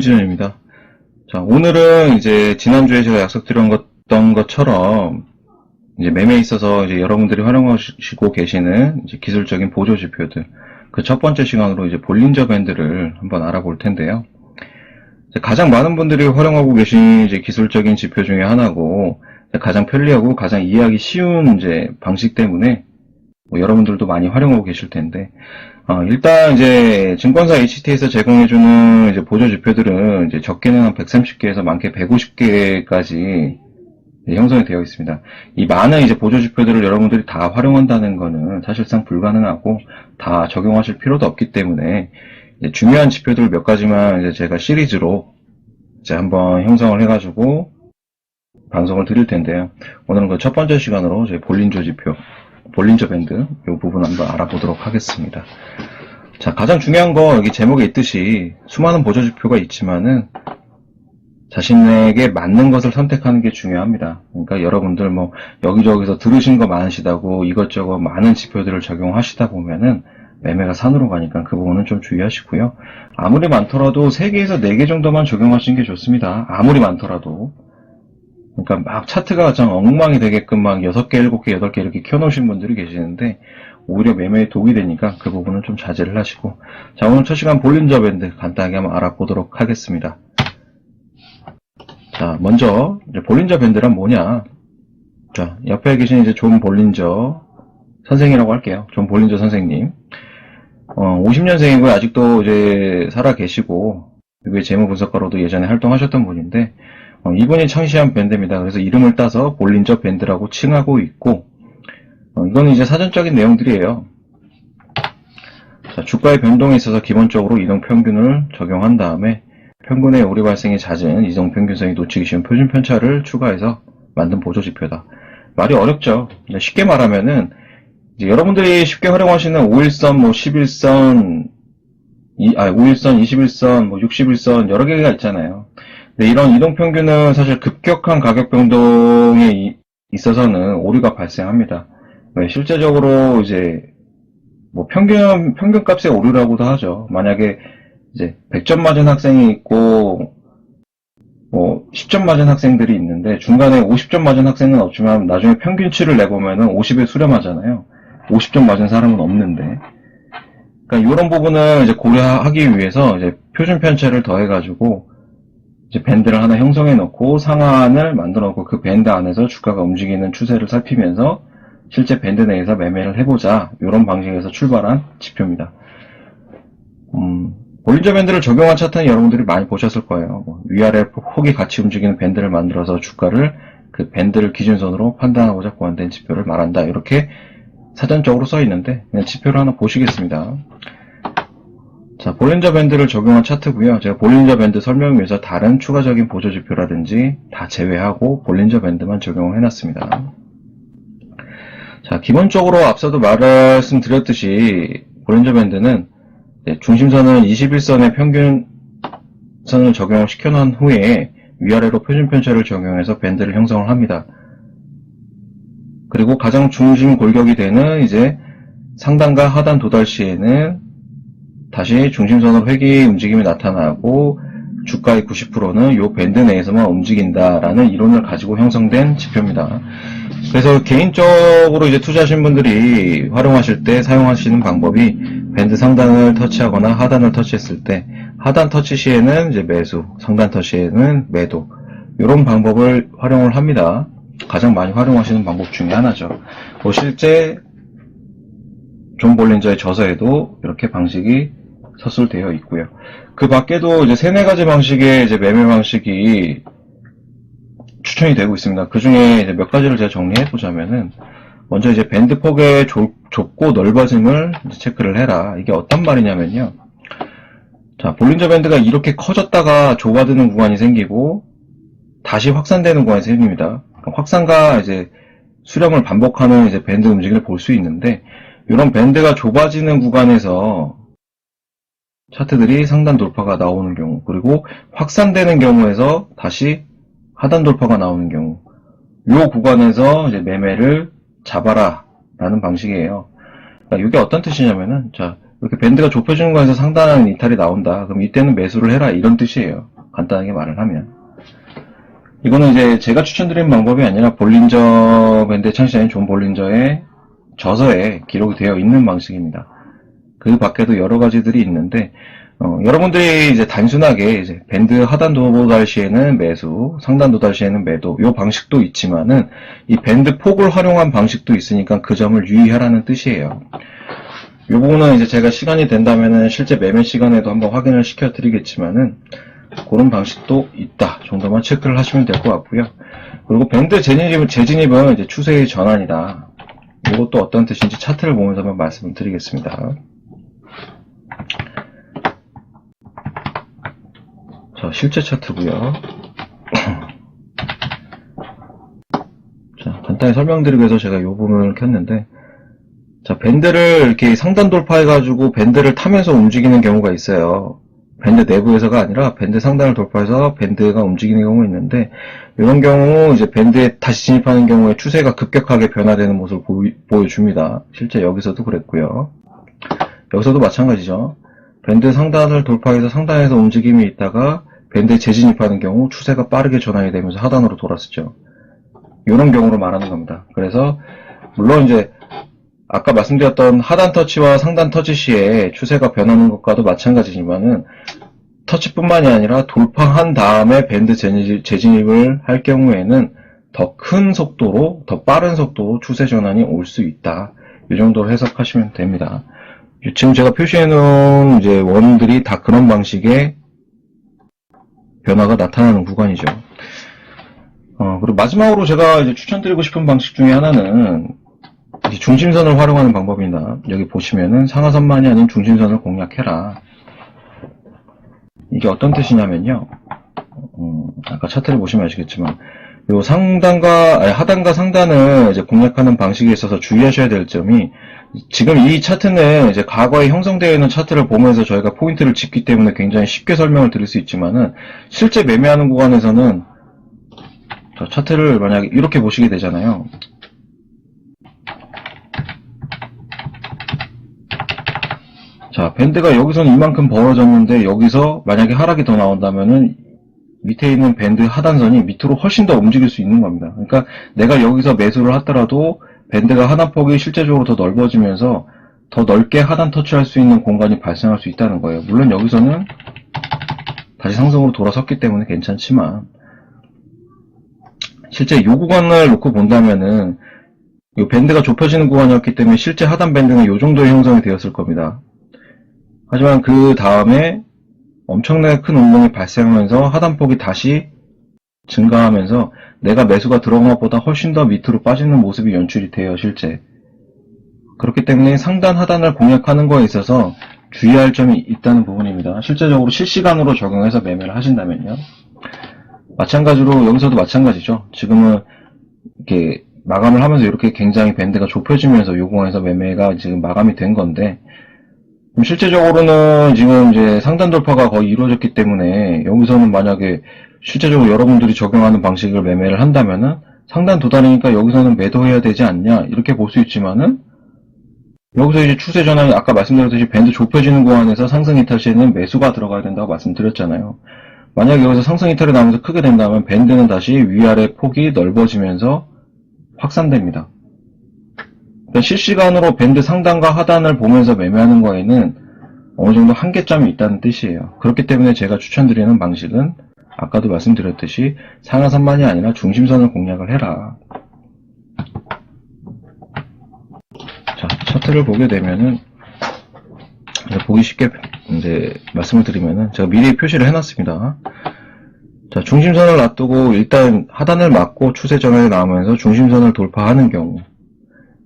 진현입니다. 자, 오늘은 이제 지난주에 제가 약속드렸던 것처럼 이제 매매에 있어서 이제 여러분들이 활용하시고 계시는 이제 기술적인 보조 지표들, 그 첫 번째 시간으로 이제 볼린저 밴드를 한번 알아볼 텐데요. 가장 많은 분들이 활용하고 계신 이제 기술적인 지표 중에 하나고, 가장 편리하고 가장 이해하기 쉬운 이제 방식 때문에 여러분들도 많이 활용하고 계실 텐데, 일단 이제 증권사 HT에서 제공해주는 이제 보조 지표들은 이제 적게는 한 130개에서 많게 150개까지 형성이 되어 있습니다. 이 많은 이제 보조 지표들을 여러분들이 다 활용한다는 거는 사실상 불가능하고 다 적용하실 필요도 없기 때문에 중요한 지표들 몇 가지만 이제 제가 시리즈로 이제 한번 형성을 해가지고 방송을 드릴 텐데요. 오늘은 그 첫 번째 시간으로 이제 볼린저 지표, 볼린저 밴드 이 부분 한번 알아보도록 하겠습니다. 자, 가장 중요한 거 여기 제목에 있듯이 수많은 보조 지표가 있지만은 자신에게 맞는 것을 선택하는 게 중요합니다. 그러니까 여러분들 뭐 여기저기서 들으신 거 많으시다고 이것저것 많은 지표들을 적용하시다 보면은 매매가 산으로 가니까 그 부분은 좀 주의하시고요. 아무리 많더라도 3개에서 4개 정도만 적용하시는 게 좋습니다. 아무리 많더라도. 그러니까 막 차트가 가장 엉망이 되게끔 막 6개, 7개, 8개 이렇게 켜놓으신 분들이 계시는데 오히려 매매에 독이 되니까 그 부분은 좀 자제를 하시고, 자, 오늘 첫 시간 볼린저 밴드 간단하게 한번 알아보도록 하겠습니다. 자, 먼저 볼린저 밴드란 뭐냐? 자, 옆에 계신 이제 존 볼린저 선생이라고 할게요. 존 볼린저 선생님. 50년생이고 아직도 이제 살아 계시고 외 재무 분석가로도 예전에 활동하셨던 분인데 이분이 창시한 밴드입니다. 그래서 이름을 따서 볼린저 밴드라고 칭하고 있고, 이거는 이제 사전적인 내용들이에요. 자, 주가의 변동에 있어서 기본적으로 이동평균을 적용한 다음에 평균의 오류 발생이 잦은 이동평균선이 놓치기 쉬운 표준 편차를 추가해서 만든 보조 지표다. 말이 어렵죠. 쉽게 말하면은 이제 여러분들이 쉽게 활용하시는 5일선, 뭐 11선, 5일선, 21선, 뭐 61선 여러 개가 있잖아요. 근데 이런 이동평균은 사실 급격한 가격 변동에 있어서는 오류가 발생합니다. 실제적으로 이제 뭐 평균값의 오류라고도 하죠. 만약에 이제 100점 맞은 학생이 있고 뭐 10점 맞은 학생들이 있는데 중간에 50점 맞은 학생은 없지만 나중에 평균치를 내보면은 50에 수렴하잖아요. 50점 맞은 사람은 없는데. 그러니까 이런 부분을 이제 고려하기 위해서 이제 표준 편차를 더해가지고 이제 밴드를 하나 형성해 놓고 상한을 만들어 놓고 그 밴드 안에서 주가가 움직이는 추세를 살피면서 실제 밴드 내에서 매매를 해보자, 이런 방식에서 출발한 지표입니다. 볼린저 밴드를 적용한 차트는 여러분들이 많이 보셨을 거예요. 위아래 폭이 같이 움직이는 밴드를 만들어서 주가를 그 밴드를 기준선으로 판단하고자 고안된 지표를 말한다, 이렇게 사전적으로 써 있는데 그냥 지표를 하나 보시겠습니다. 자, 볼린저 밴드를 적용한 차트고요. 제가 볼린저 밴드 설명을 위해서 다른 추가적인 보조 지표라든지 다 제외하고 볼린저 밴드만 적용을 해놨습니다. 자, 기본적으로 앞서도 말씀드렸듯이 볼린저 밴드는 중심선은 21선의 평균선을 적용을 시켜놓은 후에 위아래로 표준 편차를 적용해서 밴드를 형성을 합니다. 그리고 가장 중심 골격이 되는 이제 상단과 하단 도달 시에는 다시 중심선으로 회귀 움직임이 나타나고 주가의 90%는 이 밴드 내에서만 움직인다라는 이론을 가지고 형성된 지표입니다. 그래서 개인적으로 이제 투자하신 분들이 활용하실 때 사용하시는 방법이 밴드 상단을 터치하거나 하단을 터치했을 때 하단 터치 시에는 이제 매수, 상단 터치 시에는 매도, 이런 방법을 활용을 합니다. 가장 많이 활용하시는 방법 중에 하나죠. 실제 존 볼린저의 저서에도 이렇게 방식이 서술되어 있고요. 그 밖에도 이제 3-4가지 방식의 이제 매매 방식이 추천이 되고 있습니다. 그 중에 이제 몇 가지를 제가 정리해 보자면은, 먼저 이제 밴드 폭의 좁고 넓어짐을 체크를 해라. 이게 어떤 말이냐면요. 자, 볼린저 밴드가 이렇게 커졌다가 좁아지는 구간이 생기고 다시 확산되는 구간이 생깁니다. 확산과 이제 수렴을 반복하는 이제 밴드 움직임을 볼 수 있는데, 이런 밴드가 좁아지는 구간에서 차트들이 상단 돌파가 나오는 경우, 그리고 확산되는 경우에서 다시 하단 돌파가 나오는 경우, 이 구간에서 이제 매매를 잡아라 라는 방식이에요. 그러니까 이게 어떤 뜻이냐면은, 자, 이렇게 밴드가 좁혀지는 거에서 상단한 이탈이 나온다. 그럼 이때는 매수를 해라. 이런 뜻이에요. 간단하게 말을 하면. 이거는 이제 제가 추천드리는 방법이 아니라 볼린저 밴드의 창시자인 존 볼린저의 저서에 기록이 되어 있는 방식입니다. 그 밖에도 여러 가지들이 있는데, 여러분들이 이제 단순하게 이제 밴드 하단 도달 시에는 매수, 상단 도달 시에는 매도, 요 방식도 있지만은 이 밴드 폭을 활용한 방식도 있으니까 그 점을 유의하라는 뜻이에요. 이 부분은 이제 제가 시간이 된다면은 실제 매매 시간에도 한번 확인을 시켜드리겠지만은 그런 방식도 있다 정도만 체크를 하시면 될 것 같고요. 그리고 밴드 재진입은 이제 추세의 전환이다. 이것도 어떤 뜻인지 차트를 보면서 한번 말씀을 드리겠습니다. 자, 실제 차트고요. 자, 간단히 설명드리기 위해서 제가 이 부분을 켰는데, 자, 밴드를 이렇게 상단 돌파해가지고 밴드를 타면서 움직이는 경우가 있어요. 밴드 내부에서가 아니라 밴드 상단을 돌파해서 밴드가 움직이는 경우가 있는데, 이런 경우 이제 밴드에 다시 진입하는 경우에 추세가 급격하게 변화되는 모습을 보여줍니다. 실제 여기서도 그랬고요. 여기서도 마찬가지죠. 밴드 상단을 돌파해서 상단에서 움직임이 있다가 밴드에 재진입하는 경우 추세가 빠르게 전환이 되면서 하단으로 돌았었죠. 이런 경우로 말하는 겁니다. 그래서 물론 이제 아까 말씀드렸던 하단 터치와 상단 터치 시에 추세가 변하는 것과도 마찬가지지만은 터치뿐만이 아니라 돌파한 다음에 밴드 재진입을 할 경우에는 더 큰 속도로, 더 빠른 속도로 추세 전환이 올 수 있다. 이 정도로 해석하시면 됩니다. 지금 제가 표시해 놓은 이제 원들이 다 그런 방식의 변화가 나타나는 구간이죠. 그리고 마지막으로 제가 이제 추천드리고 싶은 방식 중에 하나는 중심선을 활용하는 방법입니다. 여기 보시면은 상하선만이 아닌 중심선을 공략해라. 이게 어떤 뜻이냐면요. 아까 차트를 보시면 아시겠지만, 요 하단과 상단을 이제 공략하는 방식에 있어서 주의하셔야 될 점이, 지금 이 차트는 이제 과거에 형성되어 있는 차트를 보면서 저희가 포인트를 짚기 때문에 굉장히 쉽게 설명을 드릴 수 있지만은, 실제 매매하는 구간에서는, 차트를 만약에 이렇게 보시게 되잖아요. 자, 밴드가 여기서는 이만큼 벌어졌는데 여기서 만약에 하락이 더 나온다면은 밑에 있는 밴드 하단선이 밑으로 훨씬 더 움직일 수 있는 겁니다. 그러니까 내가 여기서 매수를 하더라도 밴드가 하단폭이 실제적으로 더 넓어지면서 더 넓게 하단 터치할 수 있는 공간이 발생할 수 있다는 거예요. 물론 여기서는 다시 상승으로 돌아섰기 때문에 괜찮지만 실제 이 구간을 놓고 본다면은 이 밴드가 좁혀지는 구간이었기 때문에 실제 하단 밴드는 이 정도의 형성이 되었을 겁니다. 하지만 그 다음에 엄청나게 큰 운동이 발생하면서 하단폭이 다시 증가하면서 내가 매수가 들어간 것보다 훨씬 더 밑으로 빠지는 모습이 연출이 돼요, 실제. 그렇기 때문에 상단, 하단을 공략하는 거에 있어서 주의할 점이 있다는 부분입니다. 실제적으로 실시간으로 적용해서 매매를 하신다면요. 마찬가지로 여기서도 마찬가지죠. 지금은 이렇게 마감을 하면서 이렇게 굉장히 밴드가 좁혀지면서 요 공간에서 매매가 지금 마감이 된 건데, 실제적으로는 지금 이제 상단 돌파가 거의 이루어졌기 때문에 여기서는 만약에 실제적으로 여러분들이 적용하는 방식을 매매를 한다면은 상단 도달이니까 여기서는 매도해야 되지 않냐 이렇게 볼 수 있지만은 여기서 이제 추세 전환이 아까 말씀드렸듯이 밴드 좁혀지는 구간에서 상승 이탈 시에는 매수가 들어가야 된다고 말씀드렸잖아요. 만약에 여기서 상승 이탈이 나면서 크게 된다면 밴드는 다시 위아래 폭이 넓어지면서 확산됩니다. 그러니까 실시간으로 밴드 상단과 하단을 보면서 매매하는 거에는 어느 정도 한계점이 있다는 뜻이에요. 그렇기 때문에 제가 추천드리는 방식은 아까도 말씀드렸듯이 상하선만이 아니라 중심선을 공략을 해라. 자, 차트를 보게 되면은 보기 쉽게 이제 말씀을 드리면은 제가 미리 표시를 해놨습니다. 자, 중심선을 놔두고 일단 하단을 막고 추세 전환이 나오면서 중심선을 돌파하는 경우,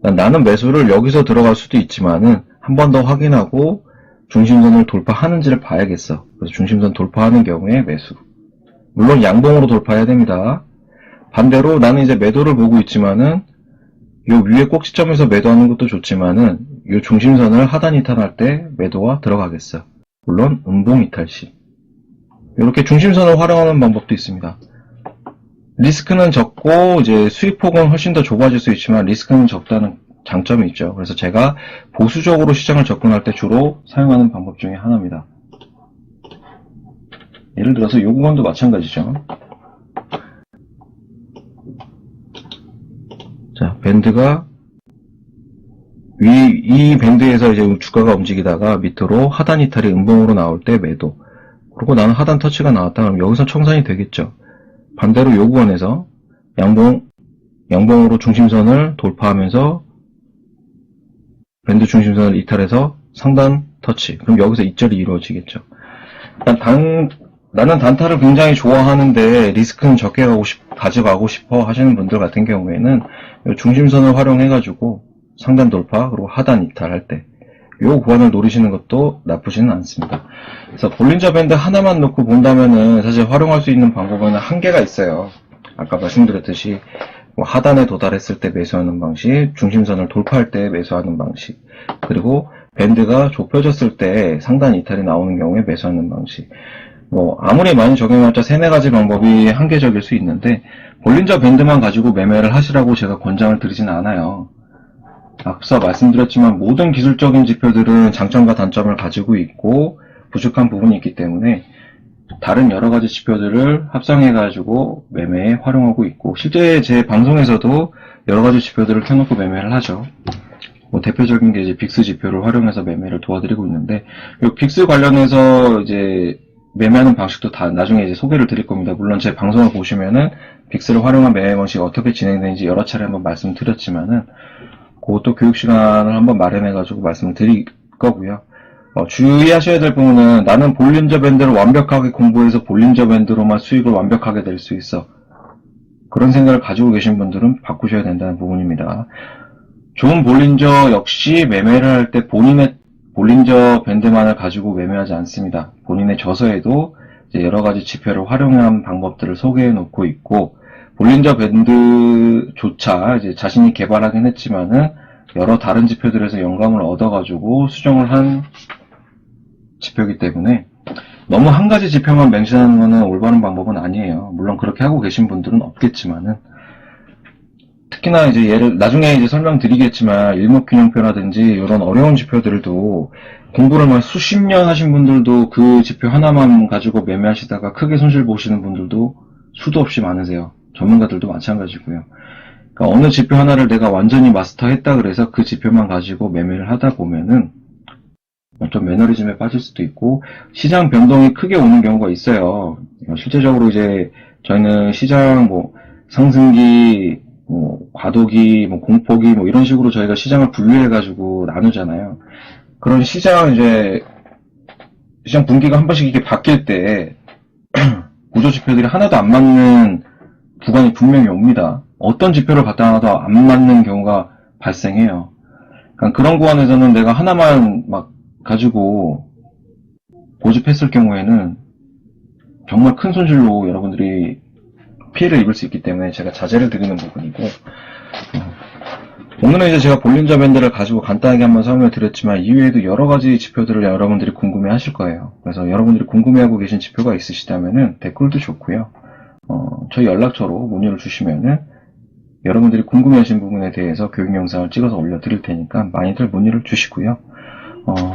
나는 매수를 여기서 들어갈 수도 있지만은 한 번 더 확인하고 중심선을 돌파하는지를 봐야겠어. 그래서 중심선 돌파하는 경우에 매수. 물론 양봉으로 돌파해야 됩니다. 반대로 나는 이제 매도를 보고 있지만은 요 위에 꼭지점에서 매도하는 것도 좋지만은 요 중심선을 하단 이탈할 때 매도가 들어가겠어. 물론 음봉 이탈 시. 이렇게 중심선을 활용하는 방법도 있습니다. 리스크는 적고 이제 수익폭은 훨씬 더 좁아질 수 있지만 리스크는 적다는 장점이 있죠. 그래서 제가 보수적으로 시장을 접근할 때 주로 사용하는 방법 중에 하나입니다. 예를 들어서 요 구간도 마찬가지죠. 자, 밴드가 이 밴드에서 이제 주가가 움직이다가 밑으로 하단 이탈이 음봉으로 나올 때 매도. 그리고 나는 하단 터치가 나왔다 그러면 여기서 청산이 되겠죠. 반대로 요 구간에서 양봉으로 중심선을 돌파하면서 밴드 중심선을 이탈해서 상단 터치. 그럼 여기서 이절이 이루어지겠죠. 나는 단타를 굉장히 좋아하는데 리스크는 적게 가져가고 싶어 하시는 분들 같은 경우에는 중심선을 활용해가지고 상단 돌파 그리고 하단 이탈할 때 이 구간을 노리시는 것도 나쁘지는 않습니다. 그래서 볼린저 밴드 하나만 놓고 본다면은 사실 활용할 수 있는 방법은 한계가 있어요. 아까 말씀드렸듯이 하단에 도달했을 때 매수하는 방식, 중심선을 돌파할 때 매수하는 방식, 그리고 밴드가 좁혀졌을 때 상단 이탈이 나오는 경우에 매수하는 방식. 아무리 많이 적용해봤자 3-4가지 방법이 한계적일 수 있는데 볼린저 밴드만 가지고 매매를 하시라고 제가 권장을 드리지는 않아요. 앞서 말씀드렸지만 모든 기술적인 지표들은 장점과 단점을 가지고 있고 부족한 부분이 있기 때문에 다른 여러가지 지표들을 합성해가지고 매매에 활용하고 있고 실제 제 방송에서도 여러가지 지표들을 켜놓고 매매를 하죠. 대표적인 게 이제 빅스 지표를 활용해서 매매를 도와드리고 있는데 이 빅스 관련해서 이제 매매하는 방식도 다 나중에 이제 소개를 드릴 겁니다. 물론 제 방송을 보시면은 빅스를 활용한 매매 방식이 어떻게 진행되는지 여러 차례 한번 말씀드렸지만은 그것도 교육 시간을 한번 마련해가지고 말씀을 드릴 거고요. 주의하셔야 될 부분은 나는 볼린저 밴드를 완벽하게 공부해서 볼린저 밴드로만 수익을 완벽하게 낼 수 있어. 그런 생각을 가지고 계신 분들은 바꾸셔야 된다는 부분입니다. 좋은 볼린저 역시 매매를 할 때 본인의 볼린저 밴드만을 가지고 매매하지 않습니다. 본인의 저서에도 이제 여러 가지 지표를 활용한 방법들을 소개해 놓고 있고 볼린저 밴드조차 이제 자신이 개발하긴 했지만은 여러 다른 지표들에서 영감을 얻어가지고 수정을 한 지표이기 때문에 너무 한 가지 지표만 맹신하는 것은 올바른 방법은 아니에요. 물론 그렇게 하고 계신 분들은 없겠지만은 특히나 이제 나중에 이제 설명드리겠지만 일목균형표라든지 이런 어려운 지표들도 공부를 수십 년 하신 분들도 그 지표 하나만 가지고 매매하시다가 크게 손실 보시는 분들도 수도 없이 많으세요. 전문가들도 마찬가지고요. 그러니까 어느 지표 하나를 내가 완전히 마스터했다 그래서 그 지표만 가지고 매매를 하다 보면은 좀 매너리즘에 빠질 수도 있고 시장 변동이 크게 오는 경우가 있어요. 실제적으로 이제 저희는 시장 상승기, 과도기, 공포기 이런 식으로 저희가 시장을 분류해가지고 나누잖아요. 그런 시장 분기가 한 번씩 이렇게 바뀔 때 구조 지표들이 하나도 안 맞는 구간이 분명히 옵니다. 어떤 지표를 갖다 놔도 안 맞는 경우가 발생해요. 그러니까 그런 구간에서는 내가 하나만 가지고 고집했을 경우에는 정말 큰 손실로 여러분들이 피해를 입을 수 있기 때문에 제가 자제를 드리는 부분이고 오늘은 이제 제가 볼린저 밴드를 가지고 간단하게 한번 설명을 드렸지만 이외에도 여러 가지 지표들을 여러분들이 궁금해 하실 거예요. 그래서 여러분들이 궁금해하고 계신 지표가 있으시다면은 댓글도 좋고요. 저희 연락처로 문의를 주시면은 여러분들이 궁금해하신 부분에 대해서 교육 영상을 찍어서 올려드릴 테니까 많이들 문의를 주시고요.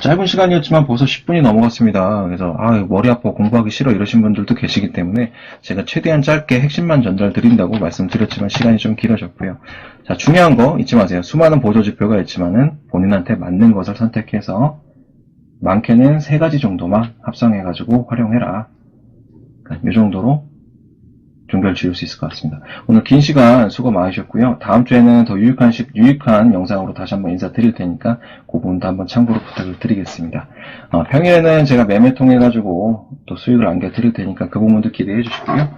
짧은 시간이었지만 벌써 10분이 넘어갔습니다. 그래서 머리 아파 공부하기 싫어 이러신 분들도 계시기 때문에 제가 최대한 짧게 핵심만 전달 드린다고 말씀드렸지만 시간이 좀 길어졌고요. 자, 중요한 거 잊지 마세요. 수많은 보조지표가 있지만은 본인한테 맞는 것을 선택해서 많게는 3가지 정도만 합성해가지고 활용해라. 이 정도로 종결 지을 수 있을 것 같습니다. 오늘 긴 시간 수고 많으셨고요. 다음 주에는 더 유익한 영상으로 다시 한번 인사드릴 테니까 그 부분도 한번 참고로 부탁을 드리겠습니다. 평일에는 제가 매매 통해 가지고 또 수익을 안겨드릴 테니까 그 부분도 기대해 주시고요.